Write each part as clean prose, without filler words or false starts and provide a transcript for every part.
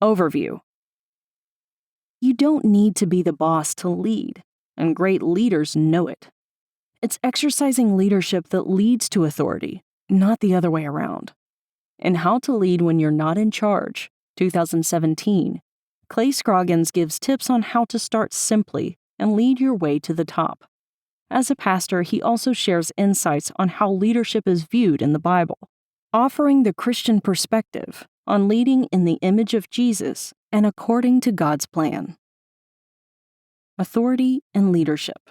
Overview. You don't need to be the boss to lead, and great leaders know it. It's exercising leadership that leads to authority, not the other way around. In How to Lead When You're Not in Charge, 2017, Clay Scroggins gives tips on how to start simply and lead your way to the top. As a pastor, he also shares insights on how leadership is viewed in the Bible, offering the Christian perspective on leading in the image of Jesus and according to God's plan. Authority and leadership.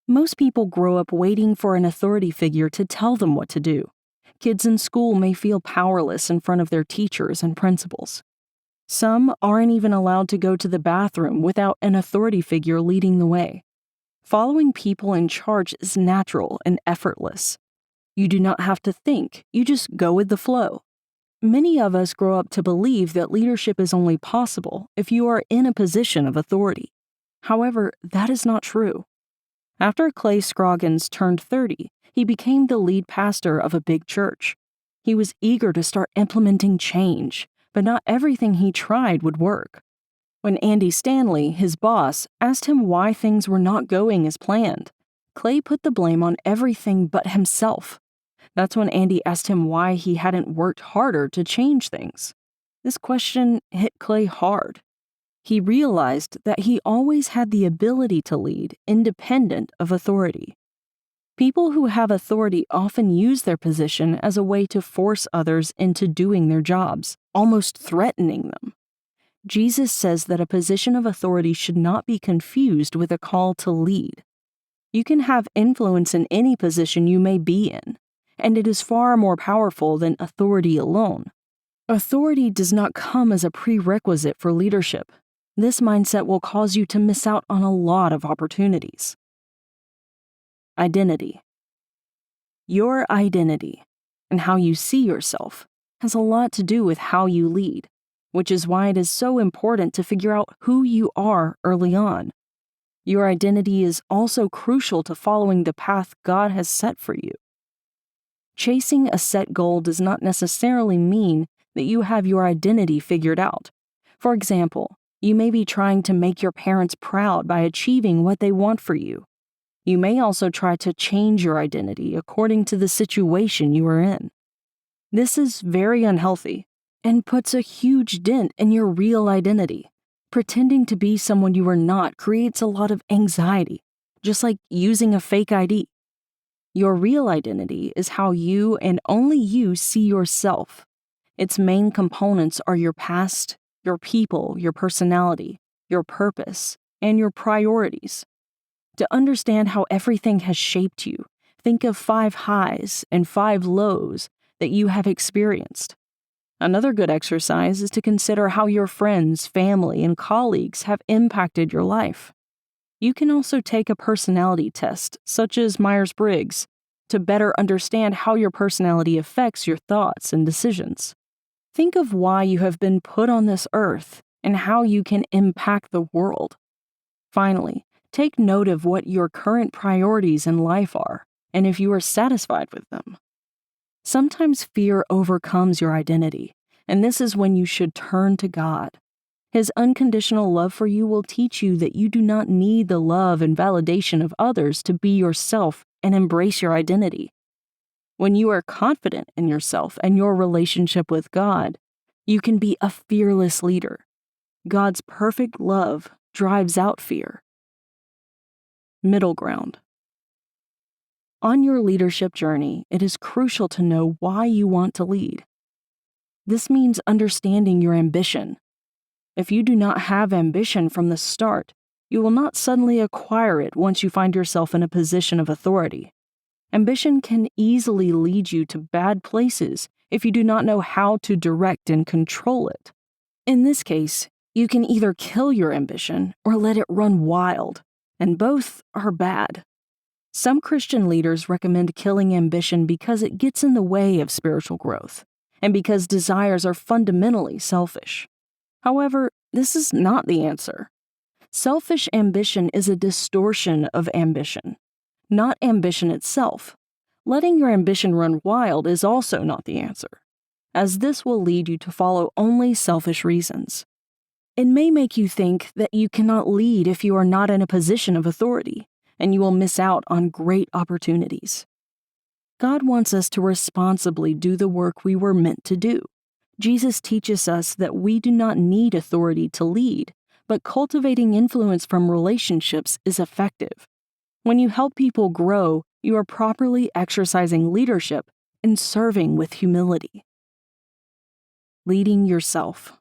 Most people grow up waiting for an authority figure to tell them what to do. Kids in school may feel powerless in front of their teachers and principals. Some aren't even allowed to go to the bathroom without an authority figure leading the way. Following people in charge is natural and effortless. You do not have to think, you just go with the flow. Many of us grow up to believe that leadership is only possible if you are in a position of authority. However, that is not true. After Clay Scroggins turned 30, he became the lead pastor of a big church. He was eager to start implementing change, but not everything he tried would work. When Andy Stanley, his boss, asked him why things were not going as planned, Clay put the blame on everything but himself. That's when Andy asked him why he hadn't worked harder to change things. This question hit Clay hard. He realized that he always had the ability to lead independent of authority. People who have authority often use their position as a way to force others into doing their jobs, almost threatening them. Jesus says that a position of authority should not be confused with a call to lead. You can have influence in any position you may be in, and it is far more powerful than authority alone. Authority does not come as a prerequisite for leadership. This mindset will cause you to miss out on a lot of opportunities. Identity. Your identity and how you see yourself has a lot to do with how you lead, which is why it is so important to figure out who you are early on. Your identity is also crucial to following the path God has set for you. Chasing a set goal does not necessarily mean that you have your identity figured out. For example, you may be trying to make your parents proud by achieving what they want for you. You may also try to change your identity according to the situation you are in. This is very unhealthy and puts a huge dent in your real identity. Pretending to be someone you are not creates a lot of anxiety, just like using a fake ID. Your real identity is how you and only you see yourself. Its main components are your past, your people, your personality, your purpose, and your priorities. To understand how everything has shaped you, think of 5 highs and 5 lows that you have experienced. Another good exercise is to consider how your friends, family, and colleagues have impacted your life. You can also take a personality test, such as Myers-Briggs, to better understand how your personality affects your thoughts and decisions. Think of why you have been put on this earth and how you can impact the world. Finally, take note of what your current priorities in life are and if you are satisfied with them. Sometimes fear overcomes your identity, and this is when you should turn to God. His unconditional love for you will teach you that you do not need the love and validation of others to be yourself and embrace your identity. When you are confident in yourself and your relationship with God, you can be a fearless leader. God's perfect love drives out fear. Middle ground. On your leadership journey, it is crucial to know why you want to lead. This means understanding your ambition. If you do not have ambition from the start, you will not suddenly acquire it once you find yourself in a position of authority. Ambition can easily lead you to bad places if you do not know how to direct and control it. In this case, you can either kill your ambition or let it run wild, and both are bad. Some Christian leaders recommend killing ambition because it gets in the way of spiritual growth, and because desires are fundamentally selfish. However, this is not the answer. Selfish ambition is a distortion of ambition, not ambition itself. Letting your ambition run wild is also not the answer. as this will lead you to follow only selfish reasons. It may make you think that you cannot lead if you are not in a position of authority, and you will miss out on great opportunities. God wants us to responsibly do the work we were meant to do. Jesus teaches us that we do not need authority to lead, but cultivating influence from relationships is effective. When you help people grow, you are properly exercising leadership and serving with humility. Leading yourself.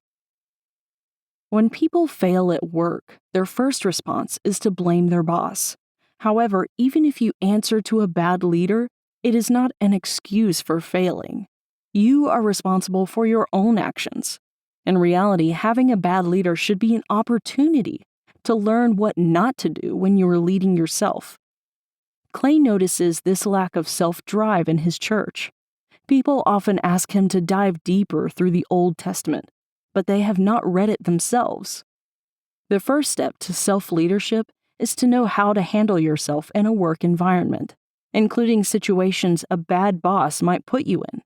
When people fail at work, their first response is to blame their boss. However, even if you answer to a bad leader, it is not an excuse for failing. You are responsible for your own actions. In reality, having a bad leader should be an opportunity to learn what not to do when you are leading yourself. Clay notices this lack of self-drive in his church. People often ask him to dive deeper through the Old Testament, but they have not read it themselves. The first step to self-leadership is to know how to handle yourself in a work environment, including situations a bad boss might put you in.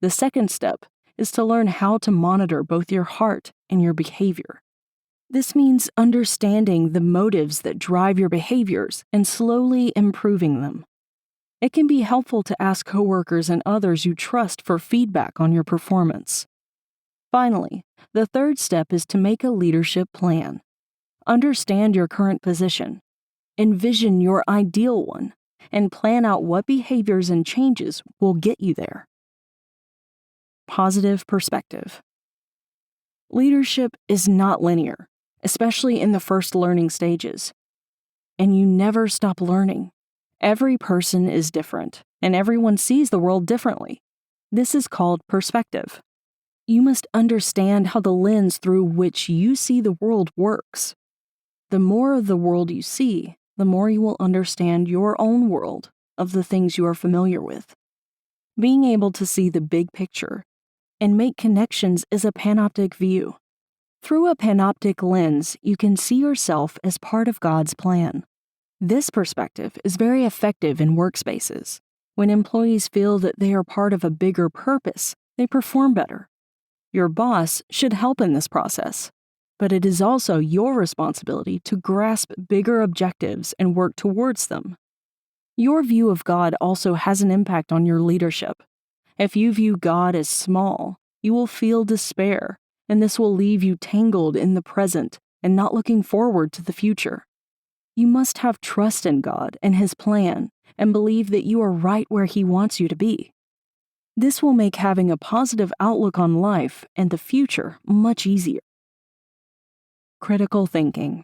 The second step is to learn how to monitor both your heart and your behavior. This means understanding the motives that drive your behaviors and slowly improving them. It can be helpful to ask coworkers and others you trust for feedback on your performance. Finally, the third step is to make a leadership plan. Understand your current position, envision your ideal one, and plan out what behaviors and changes will get you there. Positive perspective. Leadership is not linear, especially in the first learning stages. And you never stop learning. Every person is different, and everyone sees the world differently. This is called perspective. You must understand how the lens through which you see the world works. The more of the world you see, the more you will understand your own world of the things you are familiar with. Being able to see the big picture and make connections is a panoptic view. Through a panoptic lens, you can see yourself as part of God's plan. This perspective is very effective in workspaces. When employees feel that they are part of a bigger purpose, they perform better. Your boss should help in this process, but it is also your responsibility to grasp bigger objectives and work towards them. Your view of God also has an impact on your leadership. If you view God as small, you will feel despair, and this will leave you tangled in the present and not looking forward to the future. You must have trust in God and His plan and believe that you are right where He wants you to be. This will make having a positive outlook on life and the future much easier. Critical thinking.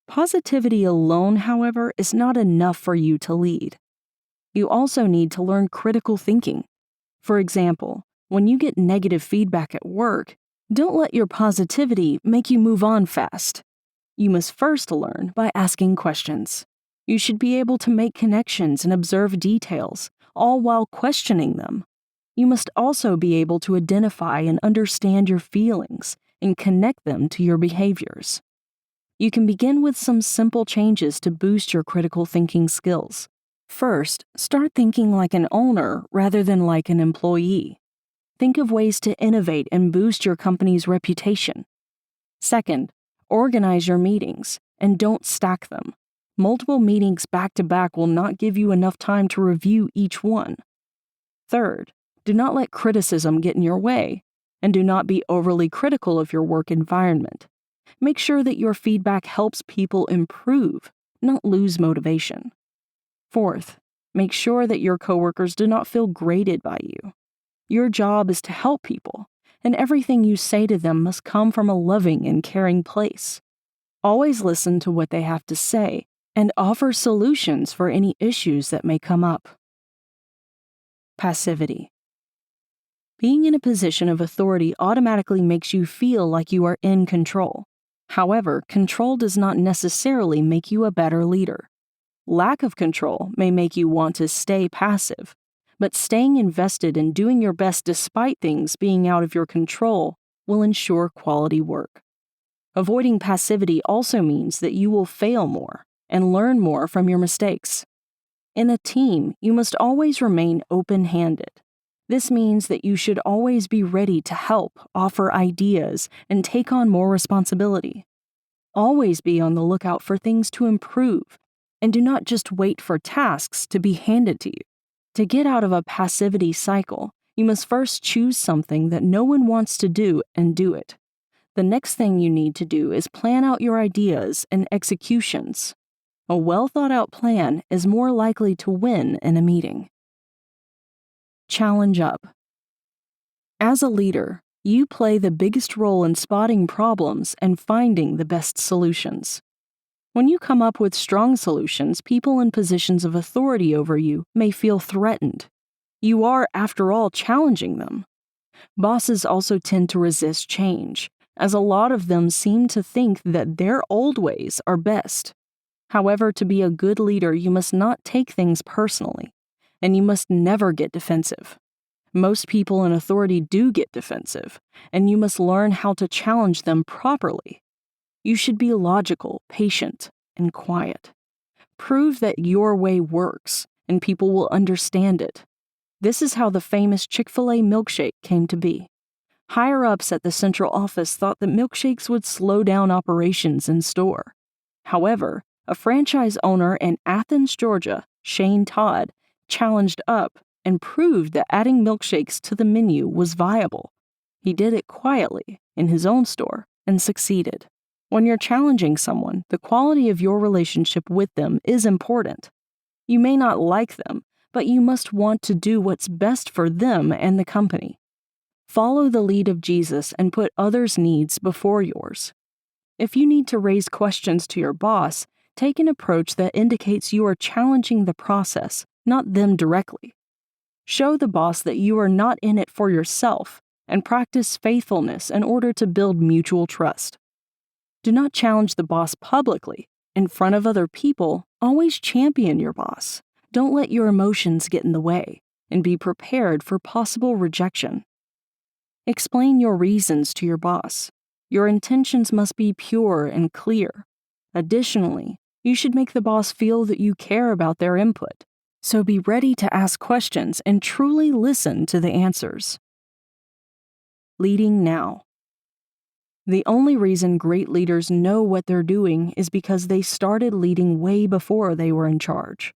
Positivity alone, however, is not enough for you to lead. You also need to learn critical thinking. For example, when you get negative feedback at work, don't let your positivity make you move on fast. You must first learn by asking questions. You should be able to make connections and observe details, all while questioning them. You must also be able to identify and understand your feelings and connect them to your behaviors. You can begin with some simple changes to boost your critical thinking skills. First, start thinking like an owner rather than like an employee. Think of ways to innovate and boost your company's reputation. Second, organize your meetings and don't stack them. Multiple meetings back to back will not give you enough time to review each one. Third, do not let criticism get in your way, and do not be overly critical of your work environment. Make sure that your feedback helps people improve, not lose motivation. Fourth, make sure that your coworkers do not feel graded by you. Your job is to help people, and everything you say to them must come from a loving and caring place. Always listen to what they have to say and offer solutions for any issues that may come up. Passivity. Being in a position of authority automatically makes you feel like you are in control. However, control does not necessarily make you a better leader. Lack of control may make you want to stay passive, but staying invested and doing your best despite things being out of your control will ensure quality work. Avoiding passivity also means that you will fail more and learn more from your mistakes. In a team, you must always remain open-handed. This means that you should always be ready to help, offer ideas, and take on more responsibility. Always be on the lookout for things to improve, and do not just wait for tasks to be handed to you. To get out of a passivity cycle, you must first choose something that no one wants to do and do it. The next thing you need to do is plan out your ideas and executions. A well-thought-out plan is more likely to win in a meeting. Challenge up. As a leader, you play the biggest role in spotting problems and finding the best solutions. When you come up with strong solutions, people in positions of authority over you may feel threatened. You are, after all, challenging them. Bosses also tend to resist change, as a lot of them seem to think that their old ways are best. However, to be a good leader, you must not take things personally, and you must never get defensive. Most people in authority do get defensive, and you must learn how to challenge them properly. You should be logical, patient, and quiet. Prove that your way works, and people will understand it. This is how the famous Chick-fil-A milkshake came to be. Higher-ups at the central office thought that milkshakes would slow down operations in store. However, a franchise owner in Athens, Georgia, Shane Todd, challenged up and proved that adding milkshakes to the menu was viable. He did it quietly in his own store and succeeded. When you're challenging someone, the quality of your relationship with them is important. You may not like them, but you must want to do what's best for them and the company. Follow the lead of Jesus and put others' needs before yours. If you need to raise questions to your boss, take an approach that indicates you are challenging the process, not them directly. Show the boss that you are not in it for yourself, and practice faithfulness in order to build mutual trust. Do not challenge the boss publicly. In front of other people, always champion your boss. Don't let your emotions get in the way, and be prepared for possible rejection. Explain your reasons to your boss. Your intentions must be pure and clear. Additionally, you should make the boss feel that you care about their input. So be ready to ask questions and truly listen to the answers. Leading now. The only reason great leaders know what they're doing is because they started leading way before they were in charge.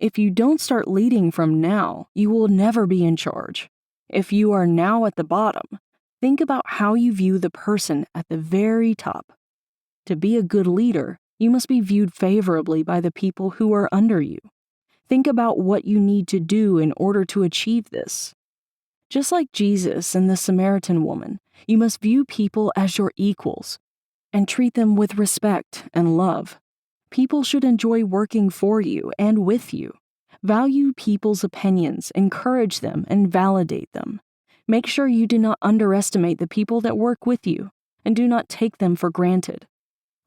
If you don't start leading from now, you will never be in charge. If you are now at the bottom, think about how you view the person at the very top. To be a good leader, you must be viewed favorably by the people who are under you. Think about what you need to do in order to achieve this. Just like Jesus and the Samaritan woman, you must view people as your equals and treat them with respect and love. People should enjoy working for you and with you. Value people's opinions, encourage them, and validate them. Make sure you do not underestimate the people that work with you, and do not take them for granted.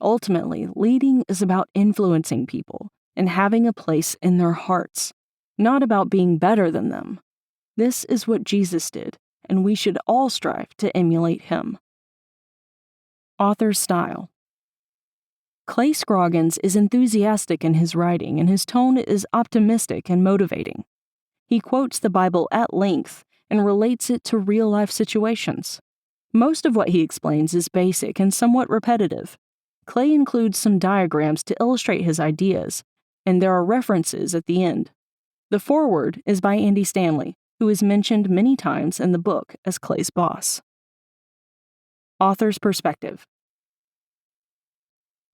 Ultimately, leading is about influencing people and having a place in their hearts, not about being better than them. This is what Jesus did, and we should all strive to emulate him. Author style. Clay Scroggins is enthusiastic in his writing, and his tone is optimistic and motivating. He quotes the Bible at length and relates it to real-life situations. Most of what he explains is basic and somewhat repetitive. Clay includes some diagrams to illustrate his ideas, and there are references at the end. The foreword is by Andy Stanley, who is mentioned many times in the book as Clay's boss. Author's perspective.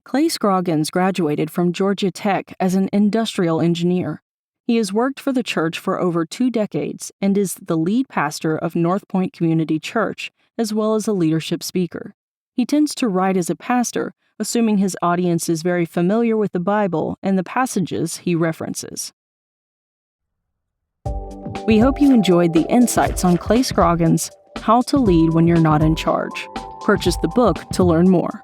Clay Scroggins graduated from Georgia Tech as an industrial engineer. He has worked for the church for over 2 decades and is the lead pastor of North Point Community Church, as well as a leadership speaker. He tends to write as a pastor, assuming his audience is very familiar with the Bible and the passages he references. We hope you enjoyed the insights on Clay Scroggins' How to Lead When You're Not in Charge. Purchase the book to learn more.